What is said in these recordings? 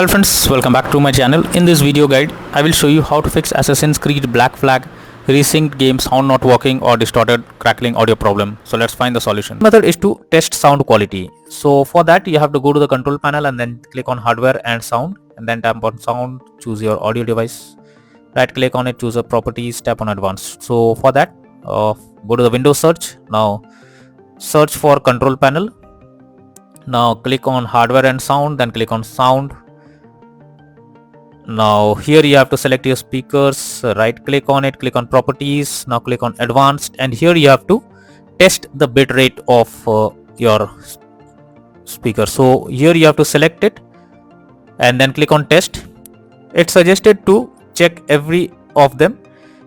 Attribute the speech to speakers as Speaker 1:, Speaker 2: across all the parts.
Speaker 1: Hello friends, welcome back to my channel. In this video guide, I will show you how to fix Assassin's Creed Black Flag Resynced game sound not working or distorted crackling audio problem. So let's find the solution. Method is to test sound quality. So for that you have to go to the control panel and then click on hardware and sound, and then tap on sound, choose your audio device, right click on it, choose the properties, tap on advanced. So for that go to the Windows search. Now search for control panel. Now click on hardware and sound, then click on sound. Now here you have to select your speakers, right click on it, click on properties, now click on advanced, and here you have to test the bit rate of your speaker. So here you have to select it and then click on test. It's suggested to check every of them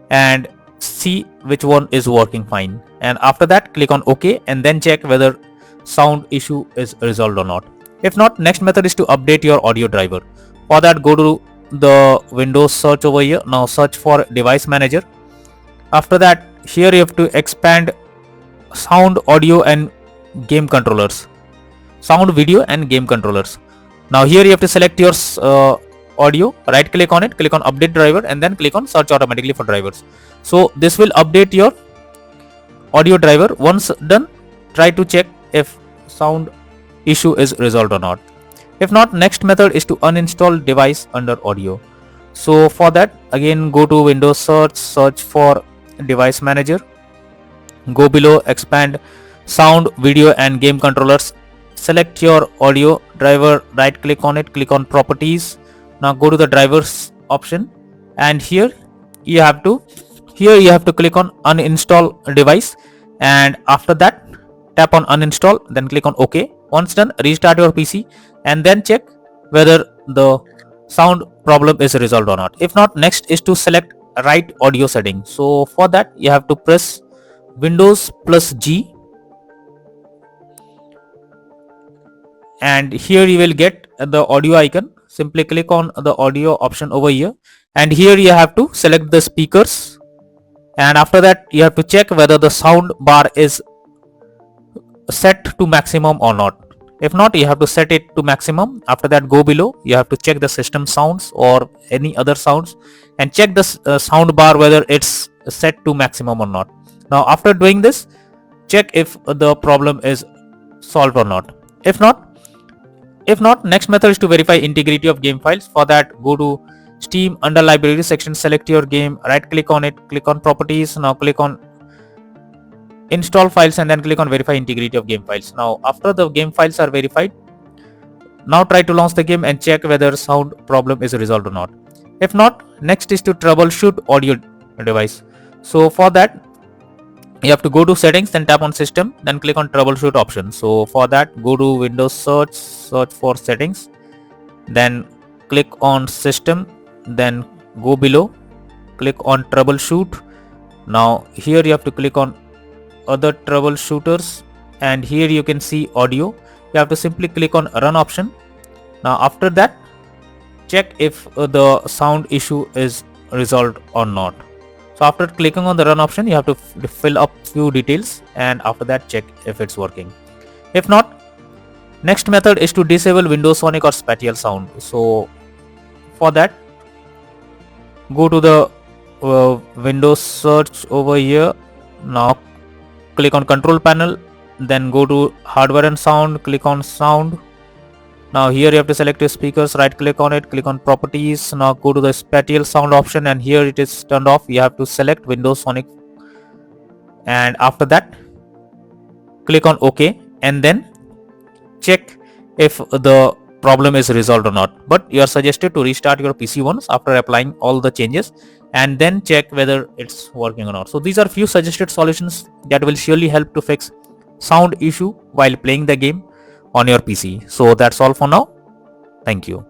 Speaker 1: and see which one is working fine, and after that click on OK and then check whether sound issue is resolved or not. If not, next method is to update your audio driver. For that, go to the Windows search over here. Now search for device manager. After that, here you have to expand sound, audio and game controllers, sound, video and game controllers. Now here you have to select your audio, right click on it, click on update driver and then click on search automatically for drivers. So this will update your audio driver. Once done, try to check if sound issue is resolved or not. If not, next method is to uninstall device under audio. So for that, again go to Windows search, search for device manager, go below, expand sound, video and game controllers, select your audio driver, right click on it, click on properties. Now go to the drivers option, and here you have to click on uninstall device, and after that tap on uninstall, then click on OK. Once done, restart your PC and then check whether the sound problem is resolved or not. If not, next is to select right audio setting. So for that you have to press Windows plus G, and here you will get the audio icon. Simply click on the audio option over here, and here you have to select the speakers, and after that you have to check whether the sound bar is set to maximum or not. If not, you have to set it to maximum. After that, go below, you have to check the system sounds or any other sounds and check the sound bar whether it's set to maximum or not. Now after doing this, check if the problem is solved or not. If not, next method is to verify integrity of game files. For that, go to Steam, under library section, select your game, right click on it, click on properties. Now click on install files and then click on verify integrity of game files. Now after the game files are verified, now try to launch the game and check whether sound problem is resolved or not. If not, next is to troubleshoot audio device. So for that you have to go to settings, then tap on system, then click on troubleshoot option. So for that, go to Windows search, search for settings, then click on system, then go below, click on troubleshoot. Now here you have to click on other troubleshooters, and here you can see audio. You have to simply click on run option. Now after that, check if the sound issue is resolved or not. So after clicking on the run option, you have to fill up few details, and after that check if it's working. If not, next method is to disable Windows Sonic or spatial sound. So for that, go to the Windows search over here. Now click on control panel, then go to hardware and sound, click on sound. Now here you have to select your speakers, right click on it, click on properties. Now go to the spatial sound option, and here it is turned off. You have to select Windows Sonic, and after that click on OK and then check if the problem is resolved or not. But you are suggested to restart your PC once after applying all the changes and then check whether it's working or not. So these are few suggested solutions that will surely help to fix sound issue while playing the game on your PC. So that's all for now. Thank you.